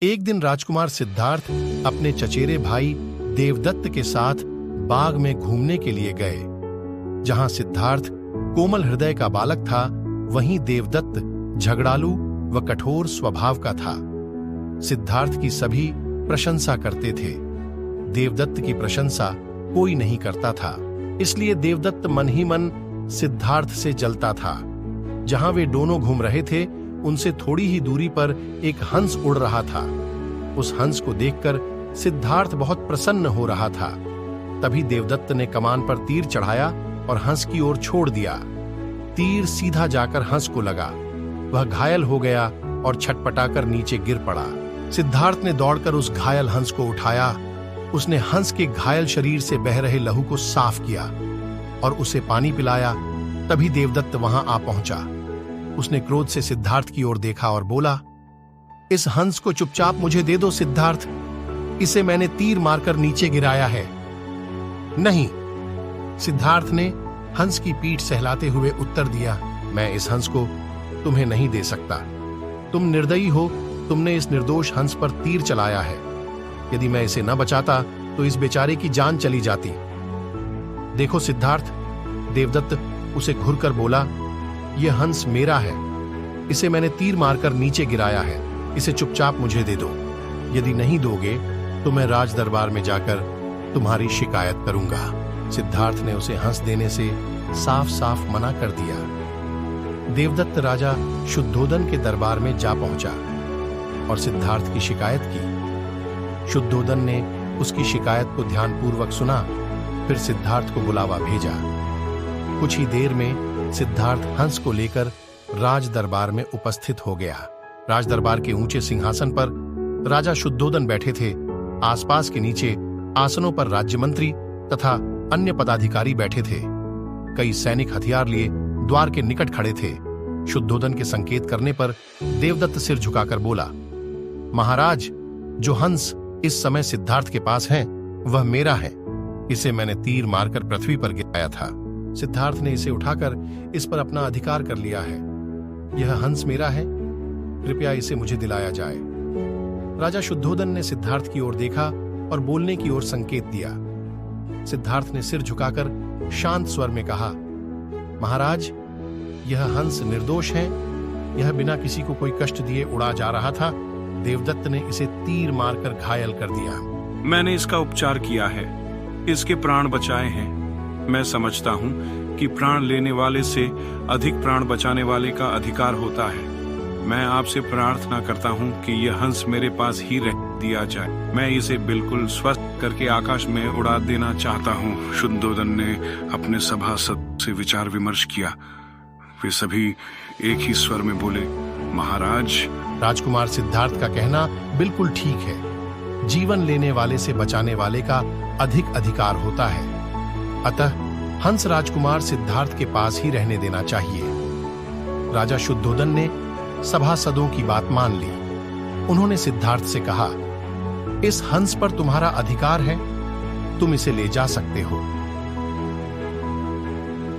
एक दिन राजकुमार सिद्धार्थ अपने चचेरे भाई देवदत्त के साथ बाग में घूमने के लिए गए। जहां सिद्धार्थ कोमल हृदय का बालक था, वहीं देवदत्त झगड़ालू व कठोर स्वभाव का था। सिद्धार्थ की सभी प्रशंसा करते थे। देवदत्त की प्रशंसा कोई नहीं करता था, इसलिए देवदत्त मन ही मन सिद्धार्थ से जलता था। जहां वे दोनों घूम रहे थे, उनसे थोड़ी ही दूरी पर एक हंस उड़ रहा था। उस हंस को देखकर सिद्धार्थ बहुत प्रसन्न हो रहा था। तभी देवदत्त ने कमान पर तीर चढ़ाया और हंस की ओर छोड़ दिया। तीर सीधा जाकर हंस को लगा। वह घायल हो गया और छटपटाकर नीचे गिर पड़ा। सिद्धार्थ ने दौड़कर उस घायल हंस को उठाया। उसने हंस के घायल शरीर से बह रहे लहू को साफ किया और उसे पानी पिलाया। तभी देवदत्त वहां आ पहुंचा। उसने क्रोध से सिद्धार्थ की ओर देखा और बोला, इस हंस को चुपचाप मुझे दे दो सिद्धार्थ, इसे मैंने तीर मारकर नीचे गिराया है। नहीं, सिद्धार्थ ने हंस की पीठ सहलाते हुए उत्तर दिया, मैं इस हंस को तुम्हें नहीं दे सकता। तुम निर्दयी हो, तुमने इस निर्दोष हंस पर तीर चलाया है। यदि मैं इसे न बचाता तो इस बेचारे की जान चली जाती। देखो सिद्धार्थ, देवदत्त उसे घूरकर बोला, यह हंस मेरा है, इसे मैंने तीर मारकर नीचे गिराया है, इसे चुपचाप मुझे दे दो। यदि नहीं दोगे तो मैं राज दरबार में जाकर तुम्हारी शिकायत करूंगा। सिद्धार्थ ने उसे हंस देने से साफ साफ मना कर दिया। देवदत्त राजा शुद्धोदन के दरबार में जा पहुंचा और सिद्धार्थ की शिकायत की। शुद्धोदन ने उसकी शिकायत को ध्यानपूर्वक सुना, फिर सिद्धार्थ को बुलावा भेजा। कुछ ही देर में सिद्धार्थ हंस को लेकर राज दरबार में उपस्थित हो गया। राज दरबार के ऊंचे सिंहासन पर राजा शुद्धोदन बैठे थे। आसपास के नीचे आसनों पर राज्य मंत्री तथा अन्य पदाधिकारी बैठे थे। कई सैनिक हथियार लिए द्वार के निकट खड़े थे। शुद्धोदन के संकेत करने पर देवदत्त सिर झुकाकर बोला, महाराज, जो हंस इस समय सिद्धार्थ के पास है वह मेरा है। इसे मैंने तीर मारकर पृथ्वी पर गिराया था। सिद्धार्थ ने इसे उठाकर इस पर अपना अधिकार कर लिया है। यह हंस मेरा है, कृपया इसे मुझे दिलाया जाए। राजा शुद्धोदन ने सिद्धार्थ की ओर देखा और बोलने की ओर संकेत दिया। सिद्धार्थ ने सिर झुकाकर शांत स्वर में कहा, महाराज, यह हंस निर्दोष है। यह बिना किसी को कोई कष्ट दिए उड़ा जा रहा था। देवदत्त ने इसे तीर मारकर घायल कर दिया। मैंने इसका उपचार किया है, इसके प्राण बचाए हैं। मैं समझता हूँ कि प्राण लेने वाले से अधिक प्राण बचाने वाले का अधिकार होता है। मैं आपसे प्रार्थना करता हूँ कि यह हंस मेरे पास ही रह दिया जाए। मैं इसे बिल्कुल स्वस्थ करके आकाश में उड़ा देना चाहता हूँ। शुद्धोदन ने अपने सभासद से विचार विमर्श किया। वे सभी एक ही स्वर में बोले, महाराज। राजकुमार सिद्धार्थ का कहना बिल्कुल ठीक है। जीवन लेने वाले से बचाने वाले का अधिक अधिकार होता है। अतः हंस राजकुमार सिद्धार्थ के पास ही रहने देना चाहिए। राजा शुद्धोदन ने सभासदों की बात मान ली। उन्होंने सिद्धार्थ से कहा, इस हंस पर तुम्हारा अधिकार है, तुम इसे ले जा सकते हो।